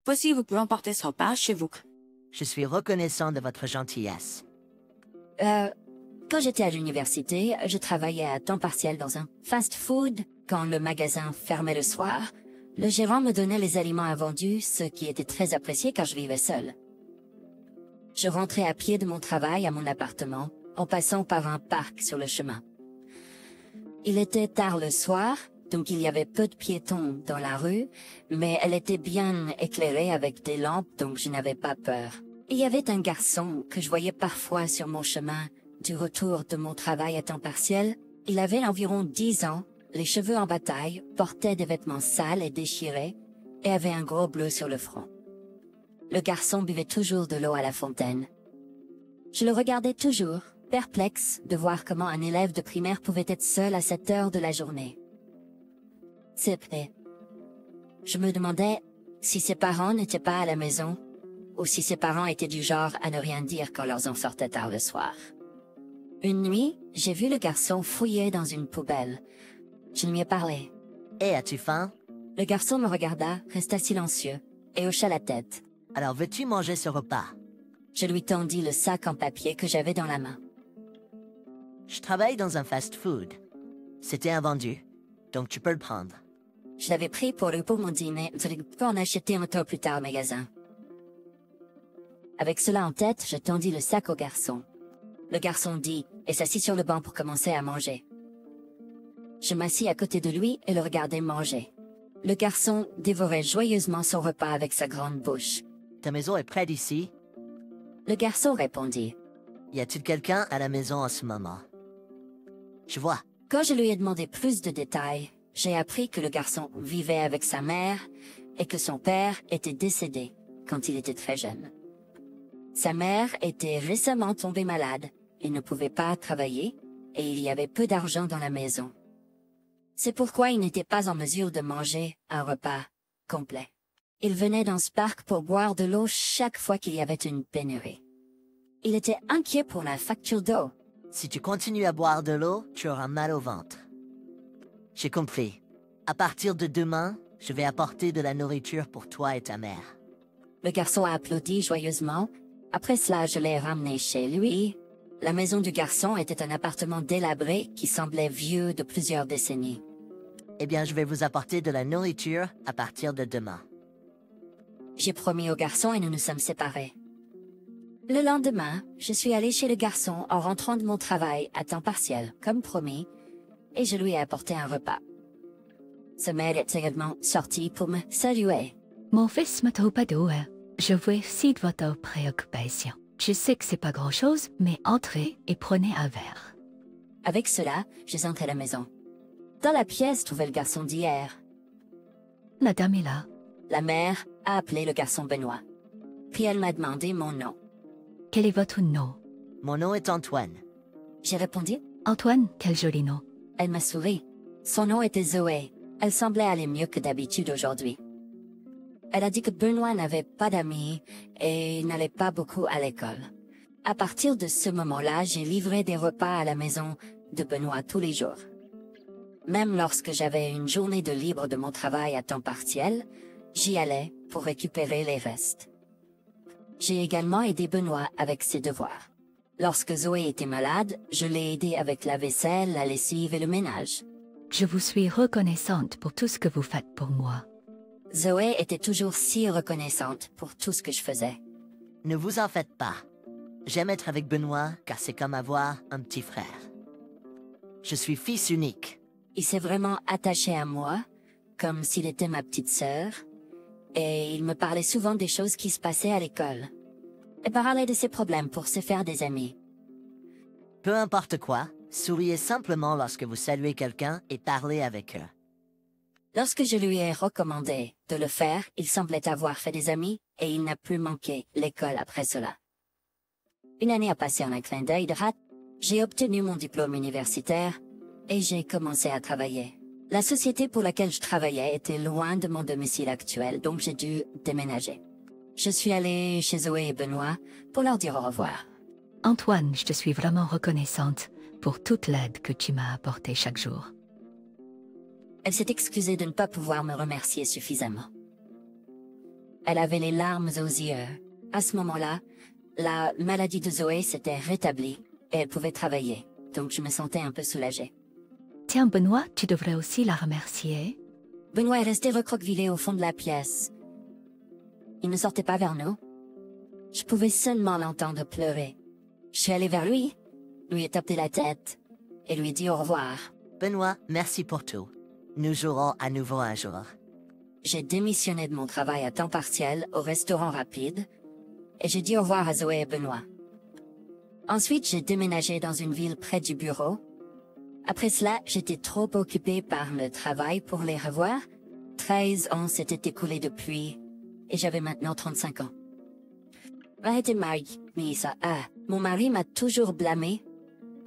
Voici, vous pouvez emporter ce repas chez vous. Je suis reconnaissant de votre gentillesse. Quand j'étais à l'université, je travaillais à temps partiel dans un fast-food. Quand le magasin fermait le soir, le gérant me donnait les aliments invendus, ce qui était très apprécié car je vivais seule. Je rentrais à pied de mon travail à mon appartement, en passant par un parc sur le chemin. Il était tard le soir, donc il y avait peu de piétons dans la rue, mais elle était bien éclairée avec des lampes, donc je n'avais pas peur. Il y avait un garçon que je voyais parfois sur mon chemin du retour de mon travail à temps partiel. Il avait environ 10 ans, les cheveux en bataille, portait des vêtements sales et déchirés, et avait un gros bleu sur le front. Le garçon buvait toujours de l'eau à la fontaine. Je le regardais toujours, perplexe de voir comment un élève de primaire pouvait être seul à cette heure de la journée. C'est vrai. Je me demandais si ses parents n'étaient pas à la maison, ou si ses parents étaient du genre à ne rien dire quand leurs enfants sortaient tard le soir. Une nuit, j'ai vu le garçon fouiller dans une poubelle. Je lui ai parlé. « Hé, as-tu faim? » Le garçon me regarda, resta silencieux, et hocha la tête. « Alors veux-tu manger ce repas? » Je lui tendis le sac en papier que j'avais dans la main. Je travaille dans un fast-food. C'était invendu, donc tu peux le prendre. Je l'avais pris pour mon dîner, je peux en acheter un peu plus tard au magasin. Avec cela en tête, je tendis le sac au garçon. Le garçon dit, et s'assit sur le banc pour commencer à manger. Je m'assis à côté de lui et le regardais manger. Le garçon dévorait joyeusement son repas avec sa grande bouche. « Ta maison est près d'ici? » Le garçon répondit. « Y a-t-il quelqu'un à la maison en ce moment? » Je vois. Quand je lui ai demandé plus de détails, j'ai appris que le garçon vivait avec sa mère et que son père était décédé quand il était très jeune. Sa mère était récemment tombée malade et ne pouvait pas travailler, et il y avait peu d'argent dans la maison. C'est pourquoi il n'était pas en mesure de manger un repas complet. Il venait dans ce parc pour boire de l'eau chaque fois qu'il y avait une pénurie. Il était inquiet pour la facture d'eau. Si tu continues à boire de l'eau, tu auras mal au ventre. J'ai compris. À partir de demain, je vais apporter de la nourriture pour toi et ta mère. Le garçon a applaudi joyeusement. Après cela, je l'ai ramené chez lui. La maison du garçon était un appartement délabré qui semblait vieux de plusieurs décennies. Eh bien, je vais vous apporter de la nourriture à partir de demain. J'ai promis au garçon et nous nous sommes séparés. Le lendemain, je suis allée chez le garçon en rentrant de mon travail à temps partiel, comme promis, et je lui ai apporté un repas. Sa mère est également sortie pour me saluer. Mon fils me trouve pas d'eau. Je vois aussi de votre préoccupation. Je sais que c'est pas grand-chose, mais entrez et prenez un verre. Avec cela, je suis entrée à la maison. Dans la pièce trouvait le garçon d'hier. La dame est là. La mère a appelé le garçon Benoît. Puis elle m'a demandé mon nom. Quel est votre nom? Mon nom est Antoine. J'ai répondu. Antoine, quel joli nom. Elle m'a souri. Son nom était Zoé. Elle semblait aller mieux que d'habitude aujourd'hui. Elle a dit que Benoît n'avait pas d'amis et n'allait pas beaucoup à l'école. À partir de ce moment-là, j'ai livré des repas à la maison de Benoît tous les jours. Même lorsque j'avais une journée de libre de mon travail à temps partiel, j'y allais pour récupérer les restes. J'ai également aidé Benoît avec ses devoirs. Lorsque Zoé était malade, je l'ai aidé avec la vaisselle, la lessive et le ménage. Je vous suis reconnaissante pour tout ce que vous faites pour moi. Zoé était toujours si reconnaissante pour tout ce que je faisais. Ne vous en faites pas. J'aime être avec Benoît car c'est comme avoir un petit frère. Je suis fils unique. Il s'est vraiment attaché à moi, comme s'il était ma petite sœur, et il me parlait souvent des choses qui se passaient à l'école. Et parlait de ses problèmes pour se faire des amis. Peu importe quoi, souriez simplement lorsque vous saluez quelqu'un et parlez avec eux. Lorsque je lui ai recommandé de le faire, il semblait avoir fait des amis et il n'a plus manqué l'école après cela. Une année a passé en un clin d'œil de rat, j'ai obtenu mon diplôme universitaire et j'ai commencé à travailler. La société pour laquelle je travaillais était loin de mon domicile actuel, donc j'ai dû déménager. Je suis allée chez Zoé et Benoît pour leur dire au revoir. Antoine, je te suis vraiment reconnaissante pour toute l'aide que tu m'as apportée chaque jour. Elle s'est excusée de ne pas pouvoir me remercier suffisamment. Elle avait les larmes aux yeux. À ce moment-là, la maladie de Zoé s'était rétablie et elle pouvait travailler. Donc je me sentais un peu soulagée. Tiens, Benoît, tu devrais aussi la remercier. Benoît est resté recroquevillé au fond de la pièce. Il ne sortait pas vers nous. Je pouvais seulement l'entendre pleurer. Je suis allée vers lui ai tapé la tête et lui ai dit au revoir. Benoît, merci pour tout. Nous jouerons à nouveau un jour. J'ai démissionné de mon travail à temps partiel au restaurant rapide et j'ai dit au revoir à Zoé et Benoît. Ensuite, j'ai déménagé dans une ville près du bureau. Après cela, j'étais trop occupée par le travail pour les revoir. 13 ans s'étaient écoulés depuis et j'avais maintenant 35 ans. Arrêtez, Mike, Misa. Mon mari m'a toujours blâmé,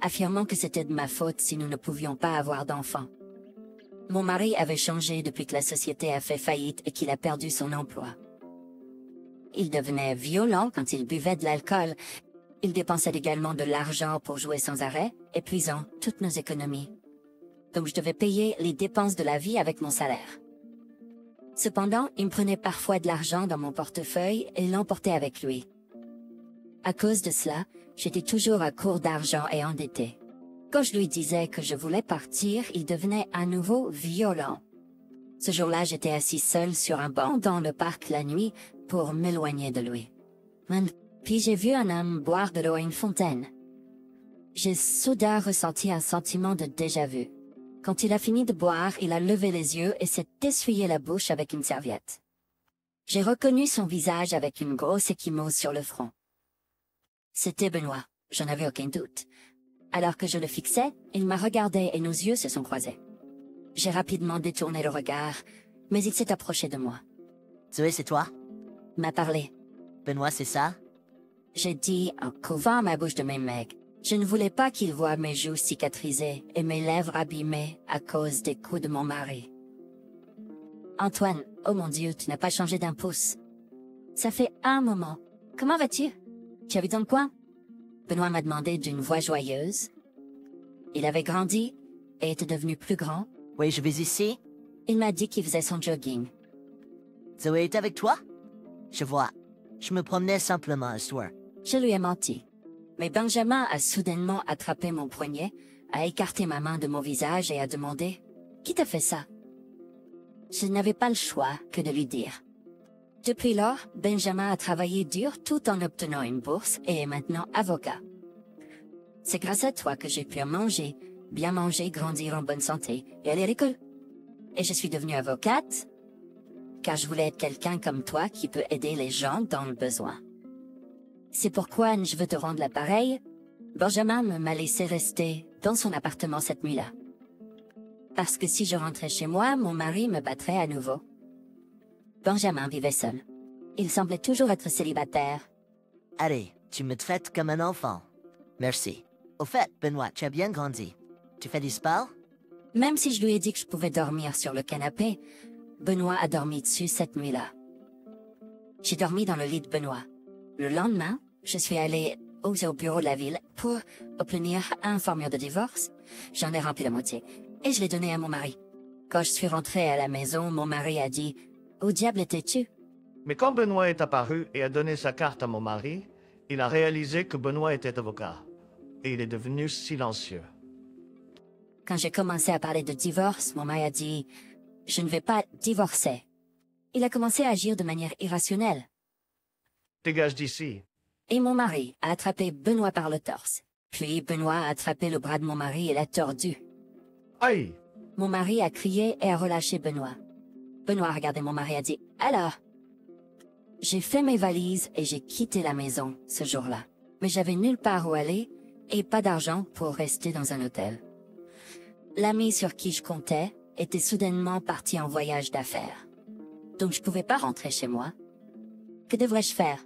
affirmant que c'était de ma faute si nous ne pouvions pas avoir d'enfants. Mon mari avait changé depuis que la société a fait faillite et qu'il a perdu son emploi. Il devenait violent quand il buvait de l'alcool. Il dépensait également de l'argent pour jouer sans arrêt, épuisant toutes nos économies. Donc je devais payer les dépenses de la vie avec mon salaire. Cependant, il me prenait parfois de l'argent dans mon portefeuille et l'emportait avec lui. À cause de cela, j'étais toujours à court d'argent et endettée. Quand je lui disais que je voulais partir, il devenait à nouveau violent. Ce jour-là, j'étais assise seule sur un banc dans le parc la nuit pour m'éloigner de lui. Puis j'ai vu un homme boire de l'eau à une fontaine. J'ai soudain ressenti un sentiment de déjà-vu. Quand il a fini de boire, il a levé les yeux et s'est essuyé la bouche avec une serviette. J'ai reconnu son visage avec une grosse échymose sur le front. C'était Benoît, j'en avais aucun doute. Alors que je le fixais, il m'a regardé et nos yeux se sont croisés. J'ai rapidement détourné le regard, mais il s'est approché de moi. Zoé, c'est toi? M'a parlé. Benoît, c'est ça? J'ai dit en couvrant ma bouche de mes mains. Je ne voulais pas qu'il voie mes joues cicatrisées et mes lèvres abîmées à cause des coups de mon mari. Antoine, oh mon Dieu, tu n'as pas changé d'un pouce. Ça fait un moment. Comment vas-tu? Tu habites dans le coin? Benoît m'a demandé d'une voix joyeuse. Il avait grandi et était devenu plus grand. Oui, je vais ici. Il m'a dit qu'il faisait son jogging. Zoé est avec toi? Je vois. Je me promenais simplement un soir. Je lui ai menti. Mais Benjamin a soudainement attrapé mon poignet, a écarté ma main de mon visage et a demandé « Qui t'a fait ça ?» Je n'avais pas le choix que de lui dire. Depuis lors, Benjamin a travaillé dur tout en obtenant une bourse et est maintenant avocat. C'est grâce à toi que j'ai pu manger, bien manger, grandir en bonne santé et aller à l'école. Et je suis devenue avocate, car je voulais être quelqu'un comme toi qui peut aider les gens dans le besoin. C'est pourquoi je veux te rendre l'appareil. Benjamin m'a laissé rester dans son appartement cette nuit-là. Parce que si je rentrais chez moi, mon mari me battrait à nouveau. Benjamin vivait seul. Il semblait toujours être célibataire. Allez, tu me traites comme un enfant. Merci. Au fait, Benoît, tu as bien grandi. Tu fais du sport? Même si je lui ai dit que je pouvais dormir sur le canapé, Benoît a dormi dessus cette nuit-là. J'ai dormi dans le lit de Benoît. Le lendemain, je suis allée au bureau de la ville pour obtenir un formulaire de divorce. J'en ai rempli la moitié et je l'ai donné à mon mari. Quand je suis rentrée à la maison, mon mari a dit « Où diable étais-tu » Mais quand Benoît est apparu et a donné sa carte à mon mari, il a réalisé que Benoît était avocat. Et il est devenu silencieux. Quand j'ai commencé à parler de divorce, mon mari a dit « Je ne vais pas divorcer ». Il a commencé à agir de manière irrationnelle. Dégage d'ici. Et mon mari a attrapé Benoît par le torse. Puis Benoît a attrapé le bras de mon mari et l'a tordu. Aïe! Mon mari a crié et a relâché Benoît. Benoît a regardé mon mari et a dit « Alors ?» J'ai fait mes valises et j'ai quitté la maison ce jour-là. Mais j'avais nulle part où aller et pas d'argent pour rester dans un hôtel. L'ami sur qui je comptais était soudainement parti en voyage d'affaires. Donc je pouvais pas rentrer chez moi. Que devrais-je faire?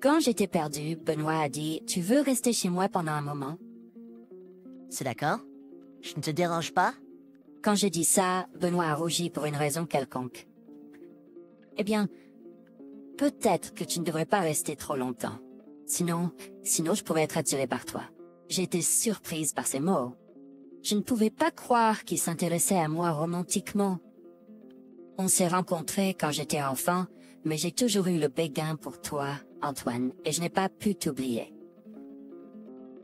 Quand j'étais perdue, Benoît a dit « Tu veux rester chez moi pendant un moment ?» C'est d'accord? Je ne te dérange pas? Quand j'ai dit ça, Benoît a rougi pour une raison quelconque. Eh bien, peut-être que tu ne devrais pas rester trop longtemps. Sinon je pourrais être attirée par toi. J'ai été surprise par ces mots. Je ne pouvais pas croire qu'il s'intéressait à moi romantiquement. On s'est rencontrés quand j'étais enfant, mais j'ai toujours eu le béguin pour toi, Antoine, et je n'ai pas pu t'oublier.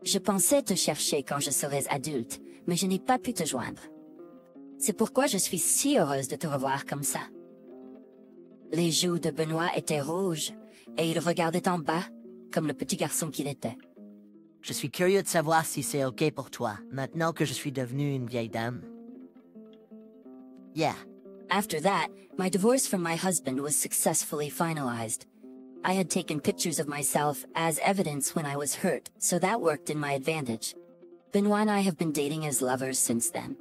Je pensais te chercher quand je serais adulte, mais je n'ai pas pu te joindre. C'est pourquoi je suis si heureuse de te revoir comme ça. Les joues de Benoît étaient rouges, et il regardait en bas, comme le petit garçon qu'il était. Je suis curieux de savoir si c'est OK pour toi, maintenant que je suis devenue une vieille dame. Yeah. After that, my divorce from my husband was successfully finalized. I had taken pictures of myself as evidence when I was hurt, so that worked in my advantage. Benoit and I have been dating as lovers since then.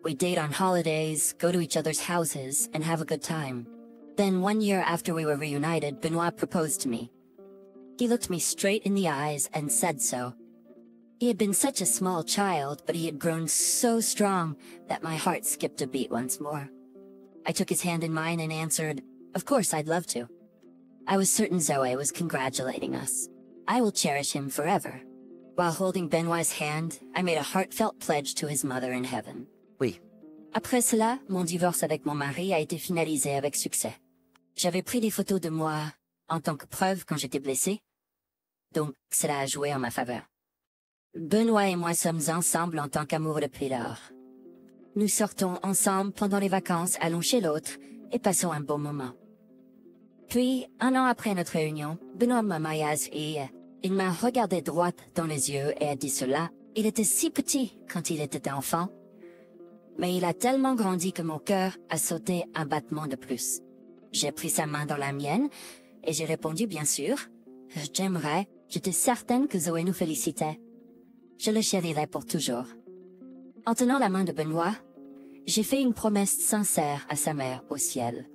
We date on holidays, go to each other's houses, and have a good time. Then 1 year after we were reunited, Benoit proposed to me. He looked me straight in the eyes and said so. He had been such a small child, but he had grown so strong that my heart skipped a beat once more. I took his hand in mine and answered, "Of course, I'd love to." I was certain Zoe was congratulating us. I will cherish him forever. While holding Benoit's hand, I made a heartfelt pledge to his mother in heaven. Oui. Après cela, mon divorce avec mon mari a été finalisé avec succès. J'avais pris des photos de moi en tant que preuve quand j'étais blessée, donc cela a joué en ma faveur. Benoit et moi sommes ensemble en tant qu'amoureux depuis lors. Nous sortons ensemble pendant les vacances, allons chez l'autre et passons un bon moment. Puis, 1 an après notre réunion, Benoit m'a mariage et il m'a regardé droit dans les yeux et a dit cela. Il était si petit quand il était enfant, mais il a tellement grandi que mon cœur a sauté un battement de plus. J'ai pris sa main dans la mienne et j'ai répondu bien sûr. J'aimerais, j'étais certaine que Zoé nous félicitait. Je le chérirai pour toujours. En tenant la main de Benoit, j'ai fait une promesse sincère à sa mère au ciel.